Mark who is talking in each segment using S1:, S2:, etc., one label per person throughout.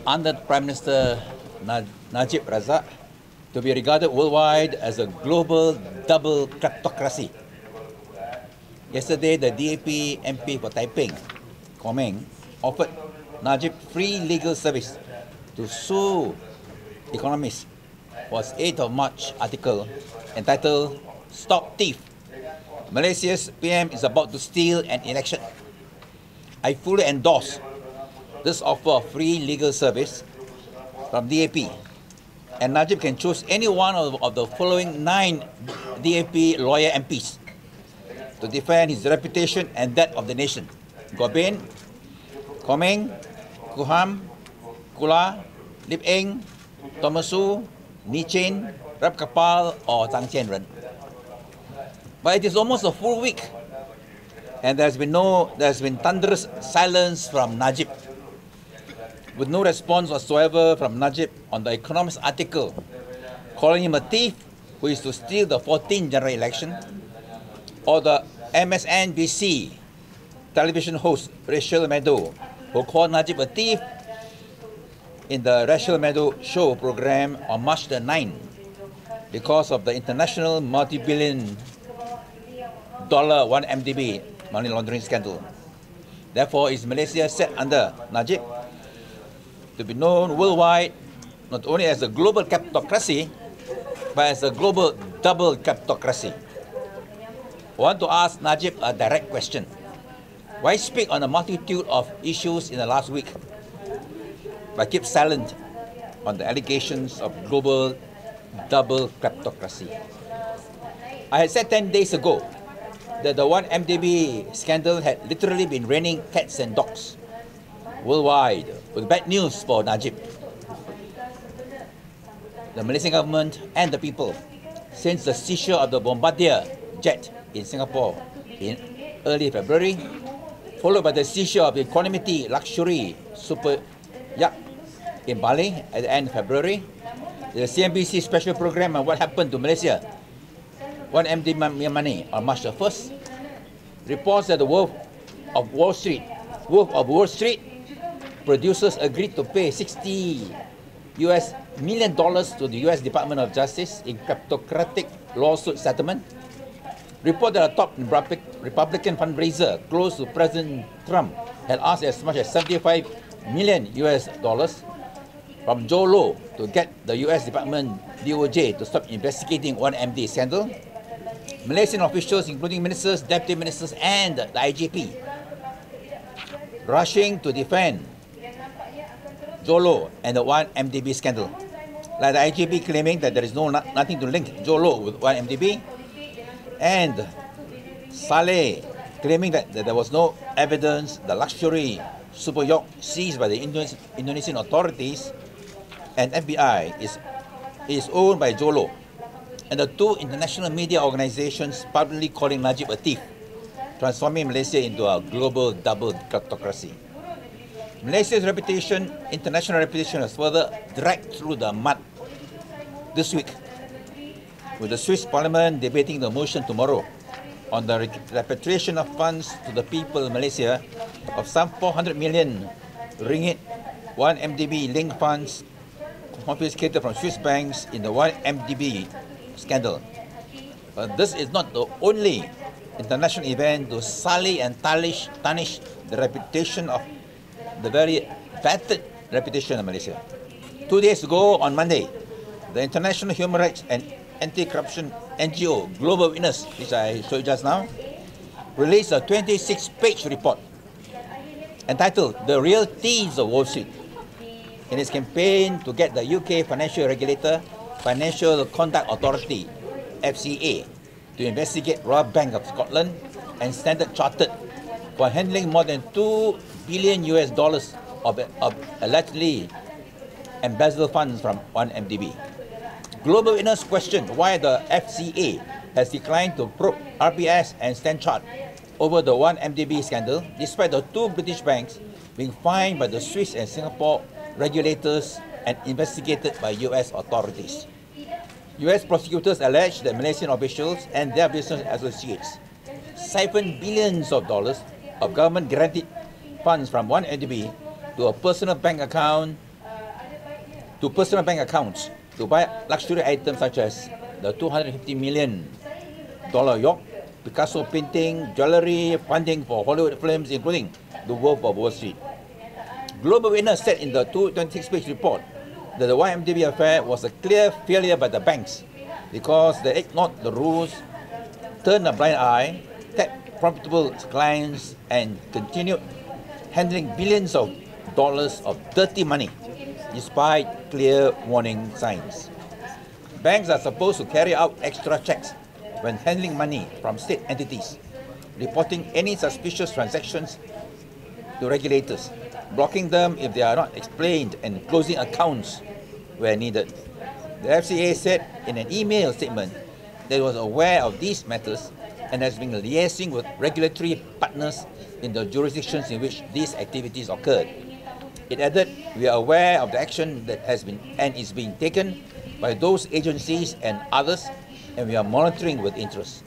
S1: under Prime Minister Najib to be regarded worldwide as a global double kleptocracy. Yesterday, the DAP MP for Taiping, Komeng, offered Najib free legal service to sue economists for his 8th of March article entitled "Stop Thief. Malaysia's PM is about to steal an election." I fully endorse this offer of free legal service from DAP, and Najib can choose any one of the following 9 DAP lawyer MPs to defend his reputation and that of the nation: Gobian, Komeng, Kuham, Kula, Lip Eng, Thomasu, Ni Chen, Rap Kapal, or Tang Ren. But it is almost a full week, and there's been thunderous silence from Najib, with no response whatsoever from Najib on the Economist article calling him a thief who is to steal the 14th general election, or the MSNBC television host Rachel Maddow, who called Najib a thief in the Rachel Maddow show program on March the 9th because of the international multi-billion dollar 1MDB money laundering scandal. Therefore, is Malaysia set under Najib to be known worldwide not only as a global kleptocracy, but as a global double kleptocracy? I want to ask Najib a direct question. Why speak on a multitude of issues in the last week, but keep silent on the allegations of global double kleptocracy? I had said 10 days ago that the 1MDB scandal had literally been raining cats and dogs worldwide, with bad news for Najib, the Malaysian government and the people, since the seizure of the Bombardier jet in Singapore in early February, followed by the seizure of the Equanimity luxury super yacht in Bali at the end of February, the CNBC special program on what happened to Malaysia, 1MDB money, on March the 1st, reports that the Wolf of Wall Street producers agreed to pay $60 million to the US Department of Justice in kleptocratic lawsuit settlement. Report that a top Republican fundraiser close to President Trump had asked as much as $75 million from Joe Low to get the US Department DOJ to stop investigating 1MD scandal. Malaysian officials, including ministers, deputy ministers, and the IGP, rushing to defend Jolo and the 1MDB scandal, like the IGP claiming that there is nothing to link Jolo with 1MDB, and Saleh claiming that there was no evidence the luxury super yacht seized by the Indonesian authorities and FBI is owned by Jolo, and the 2 international media organizations publicly calling Najib a thief, transforming Malaysia into a global double kleptocracy. Malaysia's reputation, international reputation, was further dragged through the mud this week, with the Swiss Parliament debating the motion tomorrow on the repatriation of funds to the people of Malaysia of some 400 million ringgit 1MDB linked funds confiscated from Swiss banks in the 1MDB scandal. But this is not the only international event to sully and tarnish the reputation of the very battered reputation of Malaysia. 2 days ago, on Monday, the International Human Rights and Anti-Corruption NGO Global Witness, which I showed you just now, released a 26-page report entitled "The Real Thieves of Wall Street" in its campaign to get the UK financial regulator, Financial Conduct Authority, FCA, to investigate Royal Bank of Scotland and Standard Chartered for handling more than $2 billion of allegedly embezzled funds from 1MDB. Global Witness questioned why the FCA has declined to probe RBS and Standard Chartered over the 1MDB scandal, despite the 2 British banks being fined by the Swiss and Singapore regulators and investigated by US authorities. US prosecutors allege that Malaysian officials and their business associates siphoned billions of dollars of government-guaranteed funds from 1MDB to a personal bank account to personal bank accounts to buy luxury items such as the $250 million yacht, Picasso painting, jewelry, funding for Hollywood films, including The Wolf of Wall Street. Global Witness said in the 226-page report that the YMDB affair was a clear failure by the banks because they ignored the rules, turned a blind eye, tapped profitable clients, and continued handling billions of dollars of dirty money despite clear warning signs. Banks are supposed to carry out extra checks when handling money from state entities, reporting any suspicious transactions to regulators, blocking them if they are not explained, and closing accounts where needed. The FCA said in an email statement that it was aware of these matters and has been liaising with regulatory partners in the jurisdictions in which these activities occurred. It added, "We are aware of the action that has been and is being taken by those agencies and others, and we are monitoring with interest."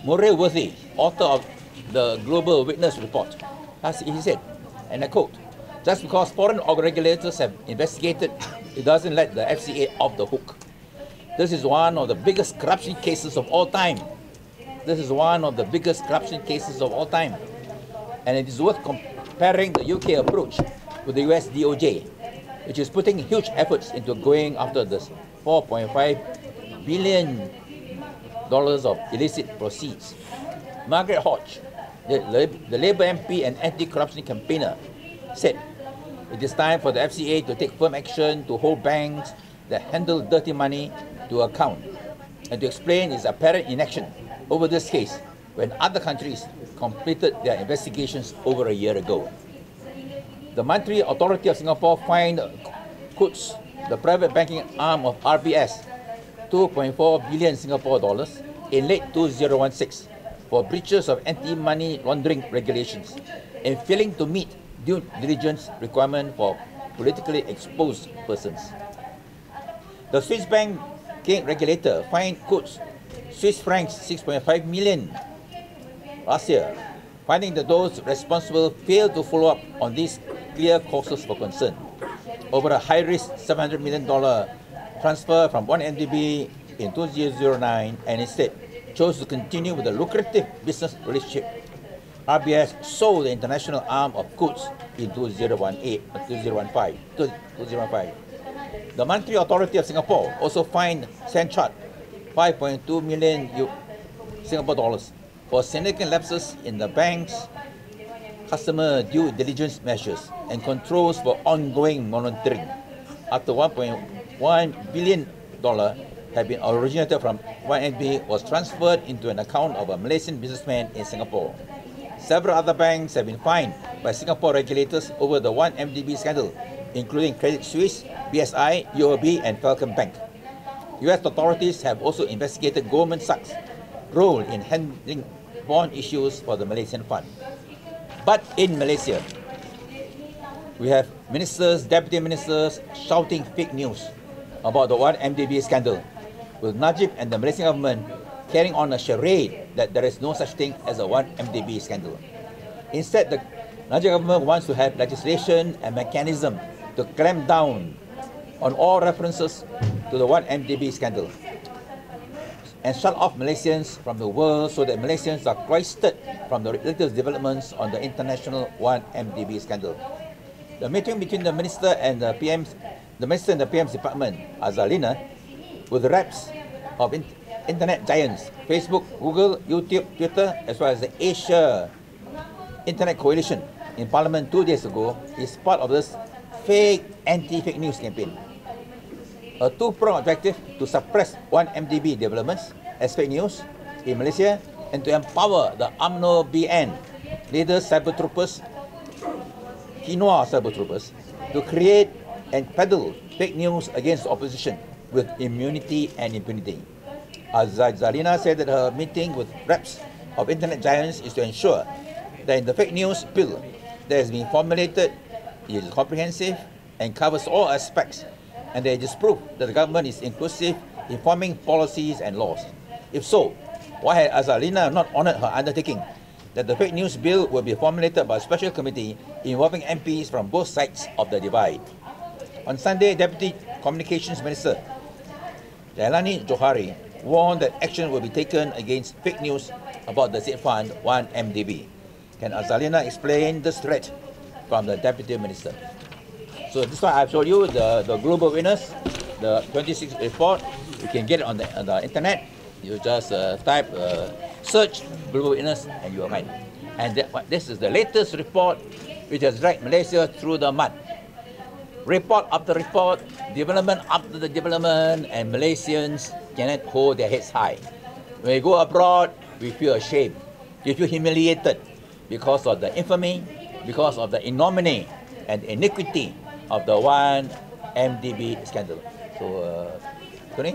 S1: Murray Worthy, author of the Global Witness report, he said, and I quote, "Just because foreign regulators have investigated, it doesn't let the FCA off the hook. This is one of the biggest corruption cases of all time. This is one of the biggest corruption cases of all time. And it is worth comparing the UK approach with the US DOJ, which is putting huge efforts into going after this $4.5 billion of illicit proceeds." Margaret Hodge, the Labour MP and anti-corruption campaigner, said, "It is time for the FCA to take firm action to hold banks that handle dirty money to account and to explain its apparent inaction over this case when other countries completed their investigations over a year ago." The Monetary Authority of Singapore fined Coutts, the private banking arm of RBS, 2.4 billion Singapore dollars in late 2016 for breaches of anti-money laundering regulations and failing to meet due diligence requirement for politically exposed persons. The Swiss banking regulator fined Coutts Swiss francs 6.5 million last year, finding that those responsible failed to follow up on these clear causes for concern over a high-risk $700 million transfer from one MDB in 2009, and instead chose to continue with a lucrative business relationship. RBS sold the international arm of Coutts in 2015. The Monetary Authority of Singapore also fined Sanchart 5.2 million Singapore dollars for significant lapses in the bank's customer due diligence measures and controls for ongoing monitoring, after $1.1 billion had been originated from YNB was transferred into an account of a Malaysian businessman in Singapore. Several other banks have been fined by Singapore regulators over the 1MDB scandal, including Credit Suisse, BSI, UOB, and Falcon Bank. US authorities have also investigated Goldman Sachs' role in handling bond issues for the Malaysian fund. But in Malaysia, we have ministers, deputy ministers shouting fake news about the 1MDB scandal, with Najib and the Malaysian government carrying on a charade that there is no such thing as a 1MDB scandal. Instead, the Najib government wants to have legislation and mechanism to clamp down on all references to the 1MDB scandal and shut off Malaysians from the world so that Malaysians are cloistered from the latest developments on the international 1MDB scandal. The meeting between the minister and the PM's department, Azalina, with the reps of internet giants, Facebook, Google, YouTube, Twitter, as well as the Asia Internet Coalition in Parliament 2 days ago, is part of this fake anti-fake news campaign. A two-pronged objective to suppress 1MDB developments as fake news in Malaysia and to empower the UMNO BN leaders, cyber troopers, Quinoa cyber troopers, to create and peddle fake news against the opposition with immunity and impunity. Azalina said that her meeting with reps of internet giants is to ensure that in the fake news bill that has been formulated, it is comprehensive and covers all aspects, and that it is proof that the government is inclusive in forming policies and laws. If so, why had Azalina not honoured her undertaking that the fake news bill will be formulated by a special committee involving MPs from both sides of the divide? On Sunday, Deputy Communications Minister, Jailani Johari, warned that action will be taken against fake news about the state fund 1MDB. Can Azalina explain this threat from the Deputy Minister? So this one I've showed you the global witness, the 26th report. You can get it on the internet. You just type, search global witness and you will find. And this is the latest report which has dragged Malaysia through the mud. Report after report, development after the development, and Malaysians cannot hold their heads high. When we go abroad, we feel ashamed, we feel humiliated because of the infamy, because of the ignominy and iniquity of the 1MDB scandal. So, Tony?